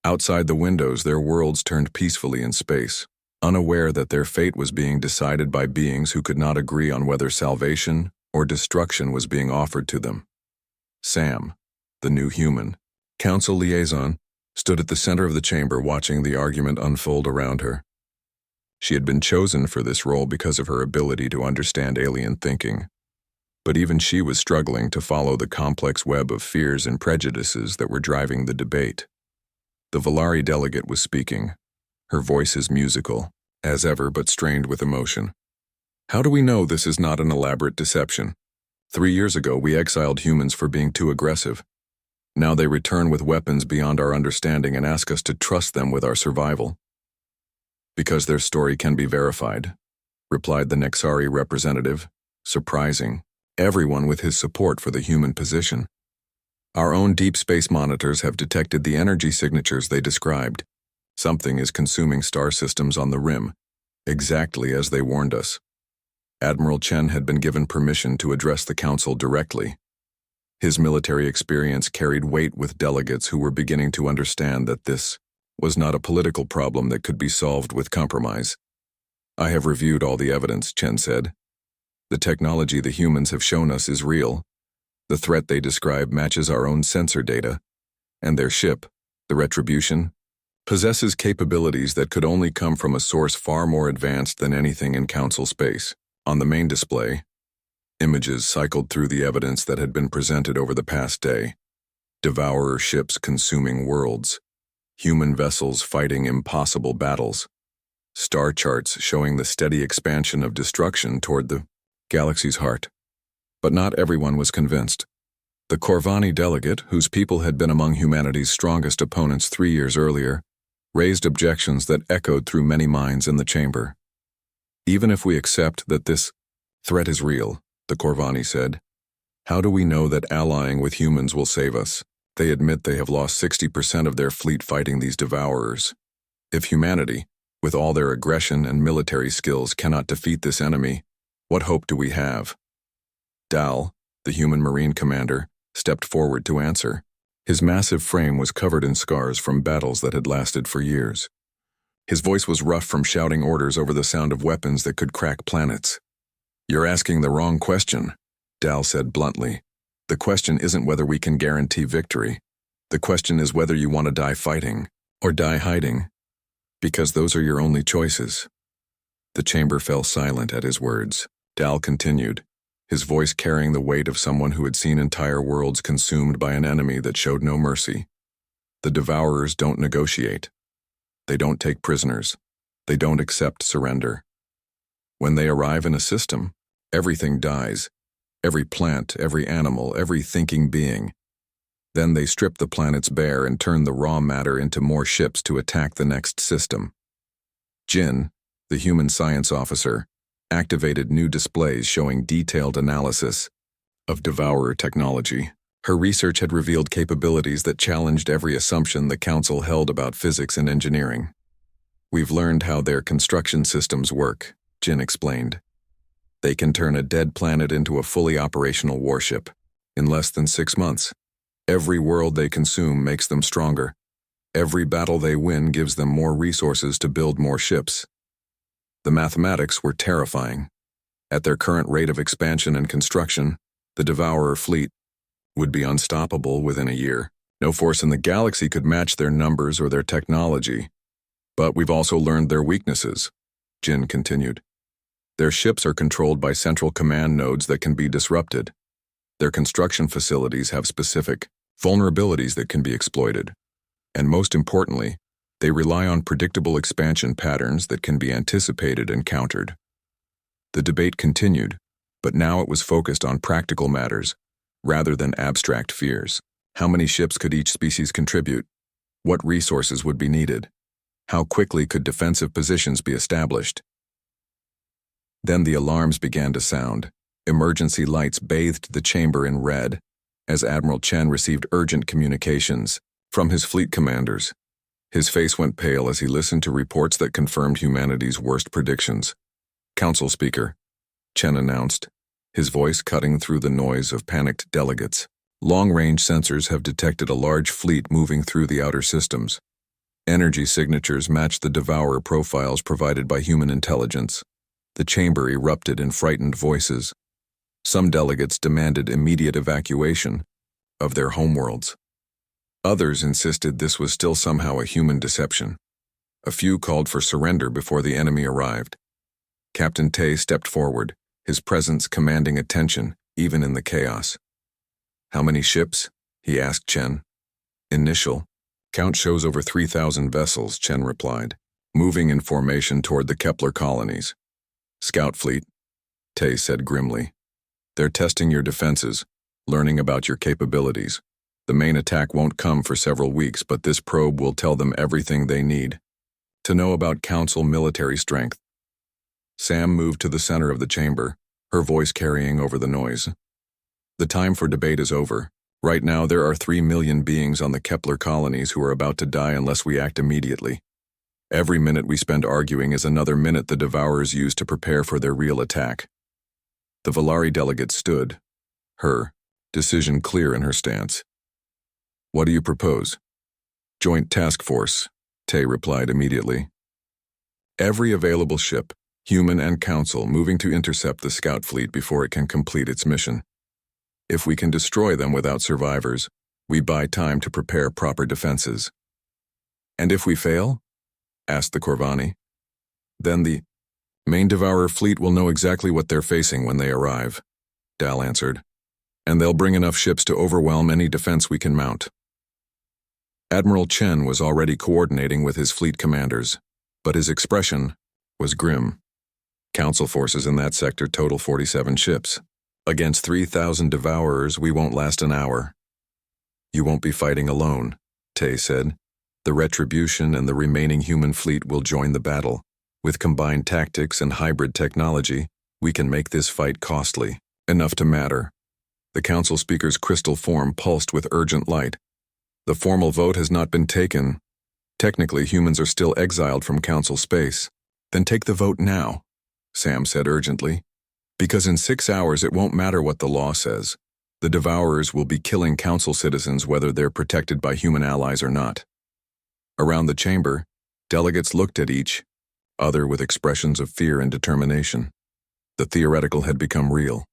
Outside the windows, their worlds turned peacefully in space, unaware that their fate was being decided by beings who could not agree on whether salvation or destruction was being offered to them. Sam, the new human, Council liaison, stood at the center of the chamber watching the argument unfold around her. She had been chosen for this role because of her ability to understand alien thinking. But even she was struggling to follow the complex web of fears and prejudices that were driving the debate. The Valari delegate was speaking. Her voice is musical, as ever, but strained with emotion. "How do we know this is not an elaborate deception? 3 years ago, we exiled humans for being too aggressive. Now they return with weapons beyond our understanding and ask us to trust them with our survival. Because their story can be verified, replied the Nexari representative, surprising everyone with his support for the human position. Our own deep space monitors have detected the energy signatures they described. Something is consuming star systems on the rim, exactly as they warned us. Admiral Chen had been given permission to address the council directly. His military experience carried weight with delegates who were beginning to understand that this was not a political problem that could be solved with compromise. I have reviewed all the evidence, Chen said. The technology the humans have shown us is real. The threat they describe matches our own sensor data, and their ship, the Retribution, possesses capabilities that could only come from a source far more advanced than anything in Council space. On the main display, images cycled through the evidence that had been presented over the past day. Devourer ships consuming worlds, human vessels fighting impossible battles, star charts showing the steady expansion of destruction toward the galaxy's heart. But not everyone was convinced. The Corvani delegate, whose people had been among humanity's strongest opponents 3 years earlier, raised objections that echoed through many minds in the chamber. Even if we accept that this threat is real, the Corvani said, how do we know that allying with humans will save us? They admit they have lost 60% of their fleet fighting these devourers. If humanity, with all their aggression and military skills, cannot defeat this enemy, what hope do we have? Dal, the human marine commander, stepped forward to answer. His massive frame was covered in scars from battles that had lasted for years. His voice was rough from shouting orders over the sound of weapons that could crack planets. You're asking the wrong question, Dal said bluntly. The question isn't whether we can guarantee victory. The question is whether you want to die fighting or die hiding, because those are your only choices. The chamber fell silent at his words. Dal continued, his voice carrying the weight of someone who had seen entire worlds consumed by an enemy that showed no mercy. The devourers don't negotiate. They don't take prisoners. They don't accept surrender. When they arrive in a system, everything dies. Every plant, every animal, every thinking being. Then they strip the planets bare and turn the raw matter into more ships to attack the next system. Jin, the human science officer, activated new displays showing detailed analysis of devourer technology. Her research had revealed capabilities that challenged every assumption the Council held about physics and engineering. We've learned how their construction systems work, Jin explained. They can turn a dead planet into a fully operational warship in less than 6 months. Every world they consume makes them stronger. Every battle they win gives them more resources to build more ships. The mathematics were terrifying. At their current rate of expansion and construction, the Devourer fleet would be unstoppable within a year. No force in the galaxy could match their numbers or their technology. But we've also learned their weaknesses, Jin continued. Their ships are controlled by central command nodes that can be disrupted. Their construction facilities have specific vulnerabilities that can be exploited. And most importantly, they rely on predictable expansion patterns that can be anticipated and countered. The debate continued, but now it was focused on practical matters, rather than abstract fears. How many ships could each species contribute? What resources would be needed? How quickly could defensive positions be established? Then the alarms began to sound. Emergency lights bathed the chamber in red, as Admiral Chen received urgent communications from his fleet commanders. His face went pale as he listened to reports that confirmed humanity's worst predictions. Council Speaker, Chen announced, his voice cutting through the noise of panicked delegates. Long-range sensors have detected a large fleet moving through the outer systems. Energy signatures match the devourer profiles provided by human intelligence. The chamber erupted in frightened voices. Some delegates demanded immediate evacuation of their homeworlds. Others insisted this was still somehow a human deception. A few called for surrender before the enemy arrived. Captain Tay stepped forward, his presence commanding attention, even in the chaos. How many ships? He asked Chen. Initial count shows over 3,000 vessels, Chen replied, moving in formation toward the Kepler colonies. Scout fleet, Tay said grimly. They're testing your defenses, learning about your capabilities. The main attack won't come for several weeks, but this probe will tell them everything they need to know about Council military strength. Sam moved to the center of the chamber, her voice carrying over the noise. The time for debate is over. Right now there are 3 million beings on the Kepler colonies who are about to die unless we act immediately. Every minute we spend arguing is another minute the Devourers use to prepare for their real attack. The Valari delegate stood, her decision clear in her stance. What do you propose? Joint task force, Tay replied immediately. Every available ship, human and Council, moving to intercept the scout fleet before it can complete its mission. If we can destroy them without survivors, we buy time to prepare proper defenses. And if we fail? Asked the Corvani. Then the main Devourer fleet will know exactly what they're facing when they arrive, Dal answered. And they'll bring enough ships to overwhelm any defense we can mount. Admiral Chen was already coordinating with his fleet commanders, but his expression was grim. Council forces in that sector total 47 ships. Against 3,000 Devourers, we won't last an hour. You won't be fighting alone, Tay said. The Retribution and the remaining human fleet will join the battle. With combined tactics and hybrid technology, we can make this fight costly enough to matter. The Council speaker's crystal form pulsed with urgent light. The formal vote has not been taken. Technically, humans are still exiled from Council space. Then take the vote now, Sam said urgently. Because in 6 hours it won't matter what the law says. The Devourers will be killing Council citizens whether they're protected by human allies or not. Around the chamber, delegates looked at each other with expressions of fear and determination. The theoretical had become real.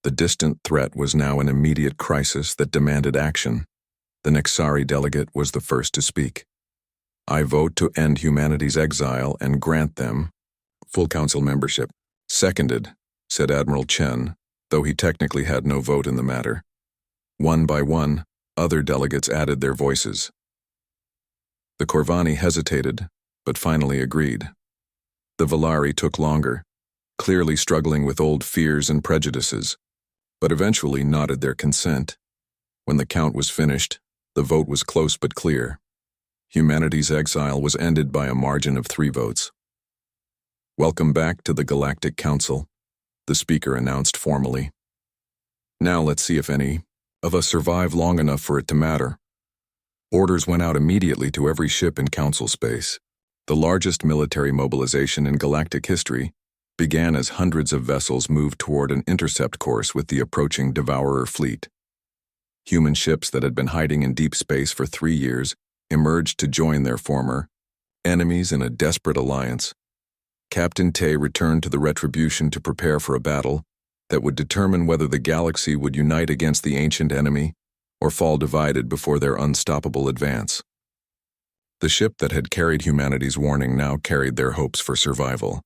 The distant threat was now an immediate crisis that demanded action. The Nexari delegate was the first to speak. I vote to end humanity's exile and grant them full Council membership. Seconded, said Admiral Chen, though he technically had no vote in the matter. One by one, other delegates added their voices. The Corvani hesitated, but finally agreed. The Valari took longer, clearly struggling with old fears and prejudices, but eventually nodded their consent. When the count was finished, the vote was close but clear. Humanity's exile was ended by a margin of 3 votes. Welcome back to the Galactic Council, the speaker announced formally. Now let's see if any of us survive long enough for it to matter. Orders went out immediately to every ship in Council space. The largest military mobilization in galactic history began as hundreds of vessels moved toward an intercept course with the approaching Devourer fleet. Human ships that had been hiding in deep space for 3 years emerged to join their former enemies in a desperate alliance. Captain Tay returned to the Retribution to prepare for a battle that would determine whether the galaxy would unite against the ancient enemy or fall divided before their unstoppable advance. The ship that had carried humanity's warning now carried their hopes for survival.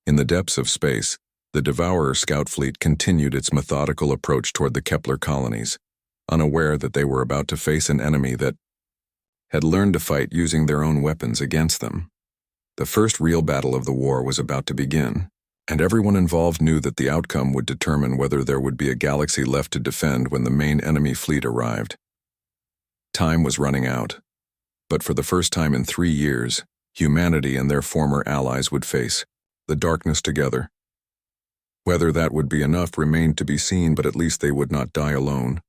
In the depths of space, the Devourer scout fleet continued its methodical approach toward the Kepler colonies, unaware that they were about to face an enemy that had learned to fight using their own weapons against them. The first real battle of the war was about to begin, and everyone involved knew that the outcome would determine whether there would be a galaxy left to defend when the main enemy fleet arrived. Time was running out, but for the first time in 3 years, humanity and their former allies would face the darkness together. Whether that would be enough remained to be seen, but at least they would not die alone.